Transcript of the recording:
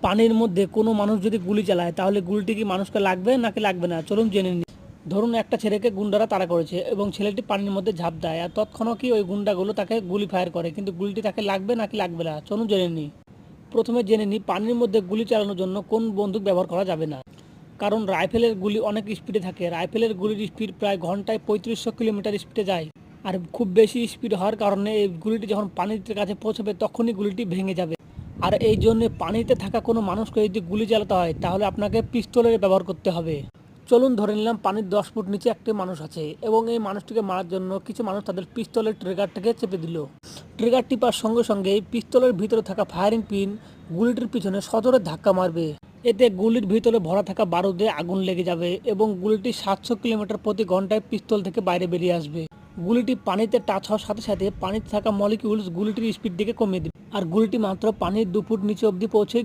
পানির মধ্যে কোনো মানুষ যদি গুলি চালায় তাহলে গুলিটি কি মানুষকে লাগবে নাকি লাগবে না, চলুন জেনে নিই। ধরুন একটা ছেলেকে গুন্ডারা তাড়া করেছে এবং ছেলেটি পানির মধ্যে ঝাঁপ দেয়, আর তৎক্ষণাৎ ওই গুন্ডাগুলো তাকে গুলি ফায়ার করে, কিন্তু গুলিটি তাকে লাগবে নাকি লাগবে না, চলুন জেনে নিই। প্রথমে জেনে নিই পানির মধ্যে গুলি চালানোর জন্য কোন বন্দুক ব্যবহার করা যাবে না। কারণ রাইফেলের গুলি অনেক স্পিডে থাকে, রাইফেলের গুলির স্পিড প্রায় ঘন্টায় 3500 কিলোমিটার স্পিডে যায়। আর খুব বেশি স্পিড হওয়ার কারণে এই গুলিটি যখন পানির কাছে পৌঁছবে তখনই গুলিটি ভেঙে যাবে। আর এই জন্য পানিতে থাকা কোনো মানুষকে যদি গুলি চালাতে হয় তাহলে আপনাকে পিস্তলের ব্যবহার করতে হবে। চলুন ধরে নিলাম পানির 10 ফুট নিচে একটি মানুষ আছে এবং এই মানুষটিকে মারার জন্য কিছু মানুষ তাদের পিস্তলের ট্রিগারটাকে চেপে দিল। ট্রিগার টিপার সঙ্গে সঙ্গে পিস্তলের ভিতরে থাকা ফায়ারিং পিন গুলিটির পিছনে সজোরে ধাক্কা মারবে। এতে গুলির ভিতরে ভরা থাকা বারুদে আগুন লেগে যাবে এবং গুলিটি 700 কিলোমিটার প্রতি ঘন্টায় পিস্তল থেকে বাইরে বেরিয়ে আসবে। গুলিটি পানিতে টাচ হওয়ার সাথে সাথে পানিতে থাকা মলিকিউলস গুলিটির স্পিড দিকে কমিয়ে দেবে, আর গুলিটি মাত্র পানির 2 ফুট নিচে অবধি পৌঁছে